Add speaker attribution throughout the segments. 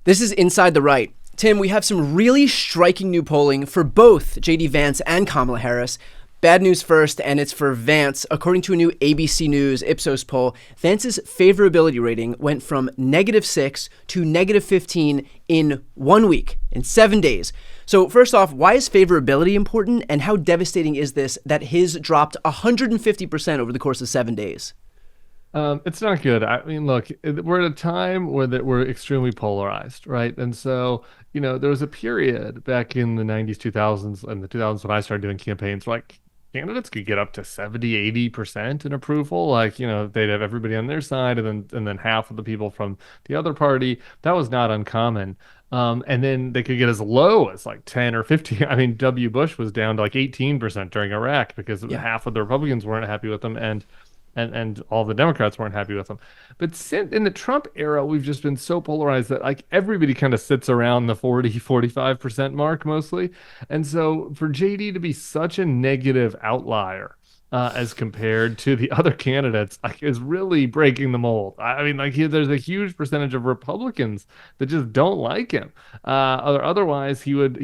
Speaker 1: This is Inside the Right. Tim, we have some really striking new polling for both JD Vance and Kamala Harris. Bad news first, and it's for Vance. According to a new ABC News Ipsos poll, Vance's favorability rating went from -6 to -15 in 1 week, in 7 days. So first off, why is favorability important, and how devastating is this that his dropped 150% over the course of 7 days?
Speaker 2: It's not good. I mean, look, we're at a time where we're extremely polarized, right? And so, there was a period back in the 90s, 2000s, and the 2000s when I started doing campaigns, like candidates could get up to 70, 80% in approval. Like, they'd have everybody on their side and then half of the people from the other party. That was not uncommon. And then they could get as low as like 10 or 15. I mean, W. Bush was down to like 18% during Iraq because half of the Republicans weren't happy with them. And all the Democrats weren't happy with them. But in the Trump era, we've just been so polarized that like everybody kind of sits around the 40-45% mark mostly. And so for JD to be such a negative outlier as compared to the other candidates is really breaking the mold. I mean, there's a huge percentage of Republicans that just don't like him. Otherwise, he would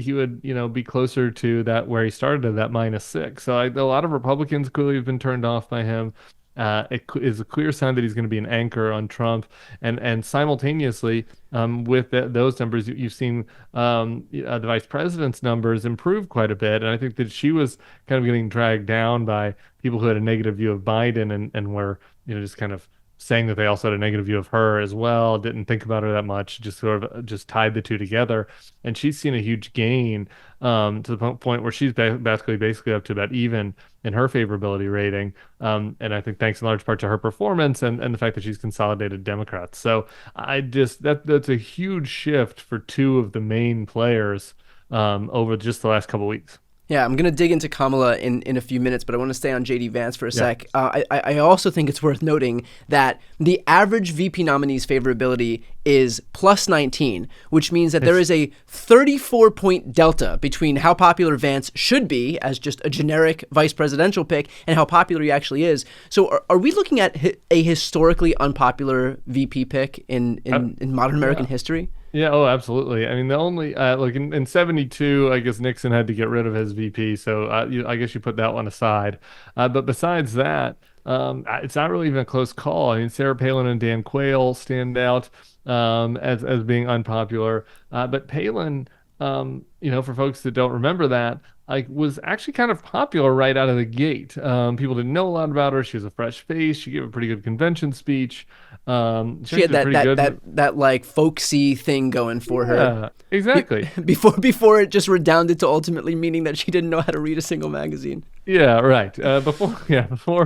Speaker 2: be closer to that where he started at that -6. So a lot of Republicans clearly have been turned off by him. It is a clear sign that he's going to be an anchor on Trump, and simultaneously with those numbers, you've seen the vice president's numbers improve quite a bit, and I think that she was kind of getting dragged down by people who had a negative view of Biden and were just kind of saying that they also had a negative view of her as well, didn't think about her that much, just sort of just tied the two together. And she's seen a huge gain to the point where she's basically up to about even in her favorability rating. And I think thanks in large part to her performance and the fact that she's consolidated Democrats. So that's a huge shift for two of the main players over just the last couple of weeks.
Speaker 1: Yeah, I'm going to dig into Kamala in a few minutes, but I want to stay on JD Vance for a sec. I also think it's worth noting that the average VP nominee's favorability is +19, which means that there is a 34-point delta between how popular Vance should be as just a generic vice presidential pick and how popular he actually is. So are we looking at a historically unpopular VP pick in modern American history?
Speaker 2: Yeah, oh, absolutely. I mean, the only look in 72, I guess Nixon had to get rid of his VP, so I guess you put that one aside. But besides that, it's not really even a close call. I mean, Sarah Palin and Dan Quayle stand out as being unpopular, but Palin, for folks that don't remember that, was actually kind of popular right out of the gate. People didn't know a lot about her. She was a fresh face. She gave a pretty good convention speech.
Speaker 1: She had that like folksy thing going for her.
Speaker 2: Yeah, exactly.
Speaker 1: Before it just redounded to ultimately meaning that she didn't know how to read a single magazine.
Speaker 2: Yeah, right. Before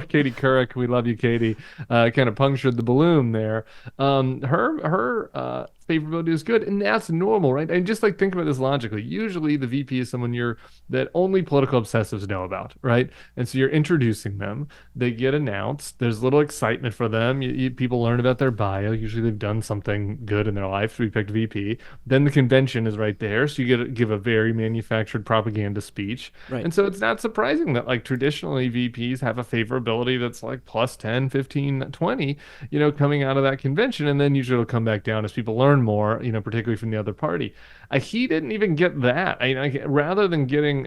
Speaker 2: Katie Couric, we love you, Katie, kind of punctured the balloon there. Her favorability is good, and that's normal, right? And just think about this logically. Usually, the VP is someone that only political obsessives know about, right? And so you're introducing them. They get announced. There's little excitement for them. People learn about their bio. Usually, they've done something good in their life. So we picked VP. Then the convention is right there, so you give a very manufactured propaganda speech.
Speaker 1: Right.
Speaker 2: And so it's not surprising that traditionally VPs have a favorability that's like +10, 15, 20, coming out of that convention, and then usually it'll come back down as people learn more, particularly from the other party. He didn't even get that. Rather than getting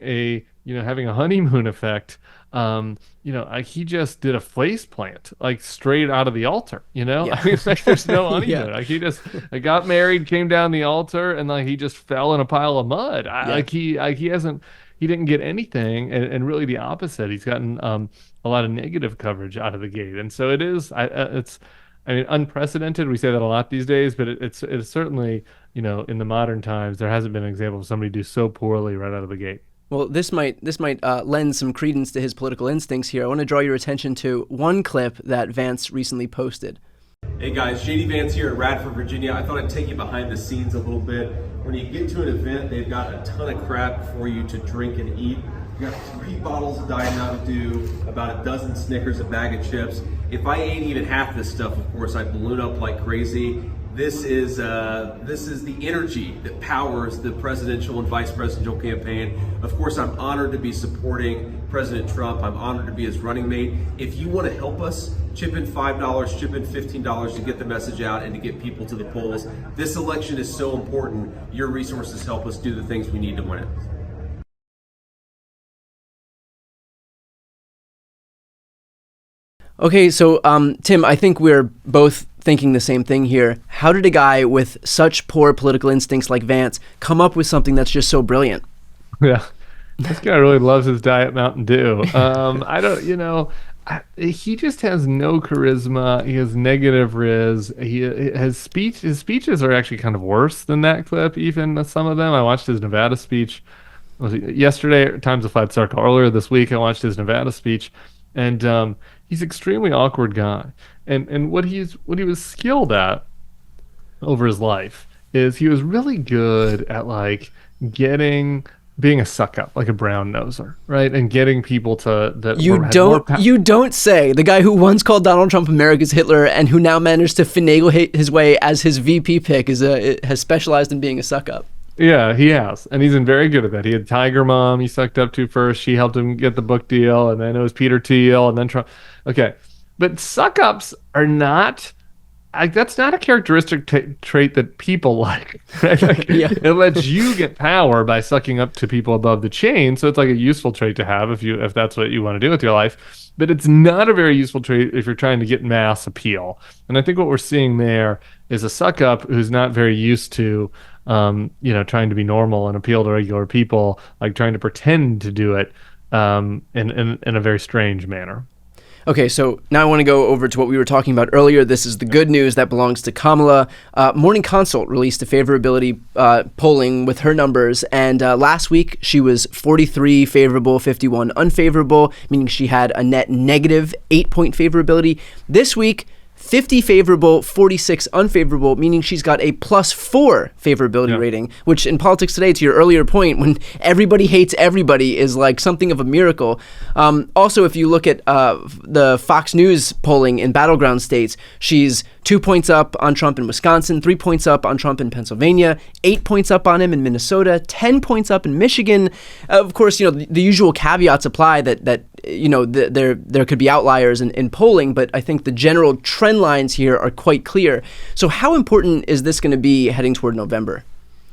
Speaker 2: having a honeymoon effect, he just did a face plant, straight out of the altar,
Speaker 1: Yeah.
Speaker 2: I mean, there's no honeymoon.
Speaker 1: Yeah.
Speaker 2: He just got married, came down the altar, and he just fell in a pile of mud. He didn't get anything, and really the opposite. He's gotten a lot of negative coverage out of the gate, and so it's unprecedented. We say that a lot these days, but it's certainly in the modern times there hasn't been an example of somebody do so poorly right out of the gate.
Speaker 1: Well, this might lend some credence to his political instincts here. I want to draw your attention to one clip that Vance recently posted.
Speaker 3: Hey guys, JD Vance here at Radford, Virginia. I thought I'd take you behind the scenes a little bit. When you get to an event, they've got a ton of crap for you to drink and eat. You got 3 bottles of Diet Mountain Dew, about a dozen Snickers, a bag of chips. If I ate even half this stuff, of course, I'd balloon up like crazy. This is the energy that powers the presidential and vice presidential campaign. Of course, I'm honored to be supporting President Trump. I'm honored to be his running mate. If you want to help us, chip in $5, chip in $15 to get the message out and to get people to the polls. This election is so important. Your resources help us do the things we need to win it.
Speaker 1: Okay, so Tim, I think we're both thinking the same thing here. How did a guy with such poor political instincts like Vance come up with something that's just so brilliant?
Speaker 2: Yeah, this guy really loves his Diet Mountain Dew. I don't, he just has no charisma. He has negative riz. His speeches are actually kind of worse than that clip, even some of them. I watched his Nevada speech. Was it yesterday? Times of Flat Circle. Earlier this week, I watched his Nevada speech, and he's extremely awkward guy. And what he was skilled at over his life is he was really good at like being a suck up, like a brown noser, right? And getting people to
Speaker 1: you don't say. The guy who once called Donald Trump America's Hitler and who now managed to finagle his way as his VP pick has specialized in being a suck up.
Speaker 2: Yeah, he has, and he's been very good at that. He had Tiger Mom he sucked up to first. She helped him get the book deal, and then it was Peter Thiel, and then Trump. Okay, but suck ups are not. That's not a characteristic trait that people like. Right? It lets you get power by sucking up to people above the chain. So it's like a useful trait to have if that's what you want to do with your life. But it's not a very useful trait if you're trying to get mass appeal. And I think what we're seeing there is a suck up who's not very used to, trying to be normal and appeal to regular people, like trying to pretend to do it in a very strange manner.
Speaker 1: Okay, so now I want to go over to what we were talking about earlier. This is the good news that belongs to Kamala. Morning Consult released a favorability polling with her numbers, and last week she was 43 favorable, 51 unfavorable, meaning she had a net negative 8-point favorability. This week, 50 favorable, 46 unfavorable, meaning she's got a +4 favorability rating, which in politics today, to your earlier point, when everybody hates everybody, is like something of a miracle. Also, if you look at the Fox News polling in battleground states, she's 2 points up on Trump in Wisconsin, 3 points up on Trump in Pennsylvania, 8 points up on him in Minnesota, 10 points up in Michigan. Of course, the usual caveats apply that there could be outliers in polling, but I think the general trend lines here are quite clear. So how important is this going to be heading toward November?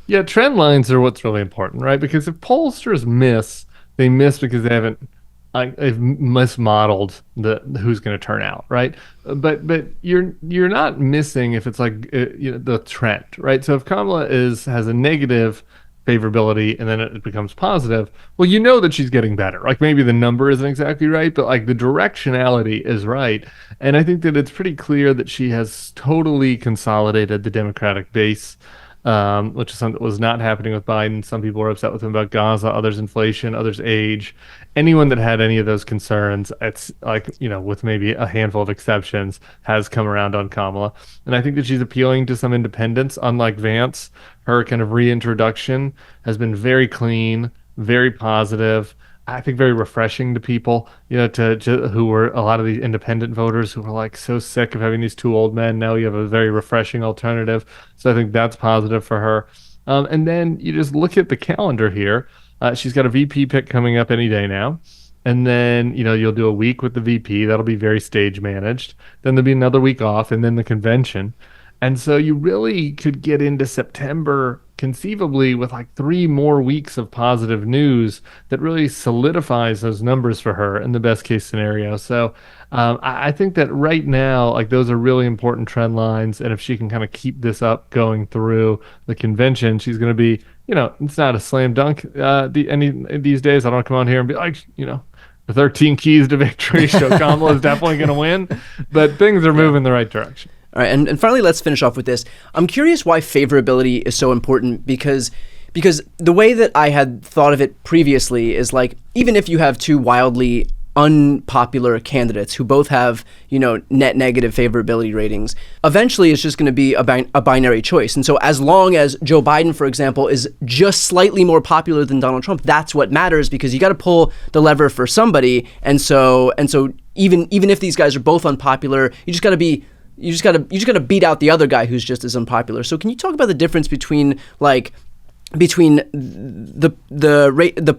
Speaker 2: Yeah, trend lines are what's really important, right? Because if pollsters miss, they miss because they've mismodeled who's going to turn out, right? But you're not missing if it's like the trend, right? So if Kamala has a negative favorability and then it becomes positive, well, you know that she's getting better. Like maybe the number isn't exactly right, but like the directionality is right. And I think that it's pretty clear that she has totally consolidated the Democratic base, which is something that was not happening with Biden. Some people were upset with him about Gaza, others inflation, others age. Anyone that had any of those concerns, it's like, with maybe a handful of exceptions, has come around on Kamala. And I think that she's appealing to some independents, unlike Vance. Her kind of reintroduction has been very clean, very positive. I think very refreshing to people, to who were a lot of the independent voters who were like so sick of having these two old men. Now you have a very refreshing alternative. So I think that's positive for her. And then you just look at the calendar here. She's got a VP pick coming up any day now. And then, you'll do a week with the VP. That'll be very stage managed. Then there'll be another week off and then the convention. And so you really could get into September conceivably with like 3 more weeks of positive news that really solidifies those numbers for her in the best case scenario. So I think that right now, like those are really important trend lines. And if she can kind of keep this up going through the convention, she's going to be, it's not a slam dunk any these days. I don't come on here and be like, the 13 keys to victory show Kamala is definitely going to win, but things are moving in the right direction.
Speaker 1: All right, and finally, let's finish off with this. I'm curious why favorability is so important because the way that I had thought of it previously is like, even if you have two wildly unpopular candidates who both have, net negative favorability ratings, eventually it's just going to be a binary choice. And so as long as Joe Biden, for example, is just slightly more popular than Donald Trump, that's what matters, because you got to pull the lever for somebody. And so even if these guys are both unpopular, you just got to be you just gotta beat out the other guy who's just as unpopular. So can you talk about the difference between the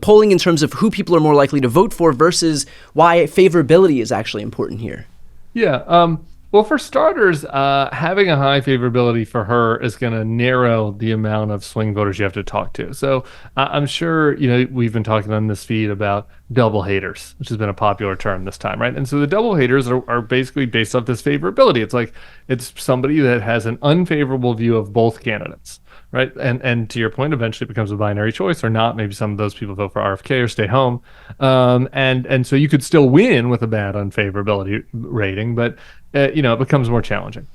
Speaker 1: polling in terms of who people are more likely to vote for versus why favorability is actually important here?
Speaker 2: Yeah. Well, for starters, having a high favorability for her is going to narrow the amount of swing voters you have to talk to. So I'm sure, we've been talking on this feed about double haters, which has been a popular term this time, right? And so the double haters are basically based off this favorability. It's like it's somebody that has an unfavorable view of both candidates. Right. And to your point, eventually it becomes a binary choice or not. Maybe some of those people vote for RFK or stay home. And so you could still win with a bad unfavorability rating, but, it becomes more challenging.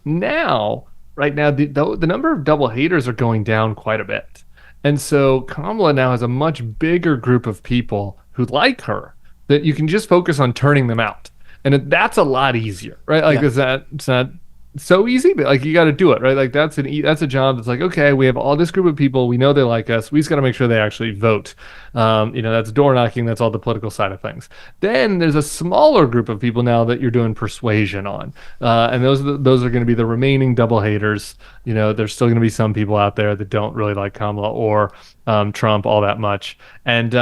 Speaker 2: Right now, the number of double haters are going down quite a bit. And so Kamala now has a much bigger group of people who like her that you can just focus on turning them out. And that's a lot easier, right? Like, it's not so easy, but like you got to do it, right? Like that's a job that's like, okay, we have all this group of people, we know they like us, we just got to make sure they actually vote. That's door knocking, that's all the political side of things. Then there's a smaller group of people now that you're doing persuasion on, and those are going to be the remaining double haters. There's still going to be some people out there that don't really like Kamala or Trump all that much, and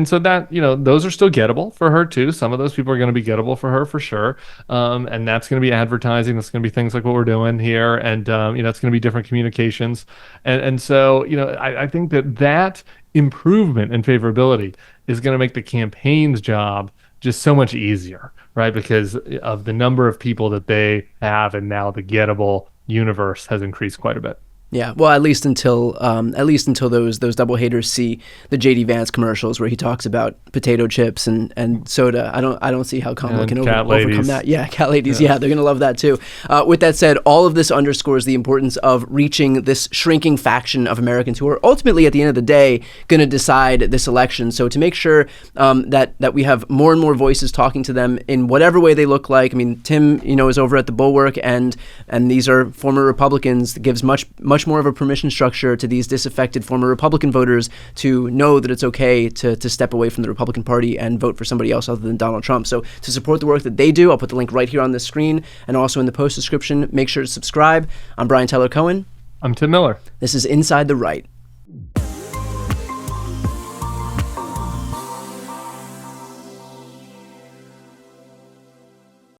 Speaker 2: so that those are still gettable for her too. Some of those people are going to be gettable for her for sure, and that's going to be advertising. That's going to be things like what we're doing here, and it's going to be different communications, and so I think that improvement in favorability is going to make the campaign's job just so much easier, right? Because of the number of people that they have, and now the gettable universe has increased quite a bit.
Speaker 1: Yeah, well, at least until those double haters see the JD Vance commercials where he talks about potato chips and soda. I don't see how Kamala can overcome that. Yeah, cat ladies. Yeah, they're gonna love that too. With that said, all of this underscores the importance of reaching this shrinking faction of Americans who are ultimately, at the end of the day, going to decide this election. So to make sure that we have more and more voices talking to them in whatever way they look like. I mean, Tim, is over at the Bulwark, and these are former Republicans. That gives much more of a permission structure to these disaffected former Republican voters to know that it's okay to step away from the Republican Party and vote for somebody else other than Donald Trump. So to support the work that they do, I'll put the link right here on the screen and also in the post description. Make sure to subscribe. I'm Brian Tyler Cohen.
Speaker 2: I'm Tim Miller.
Speaker 1: This is Inside the Right.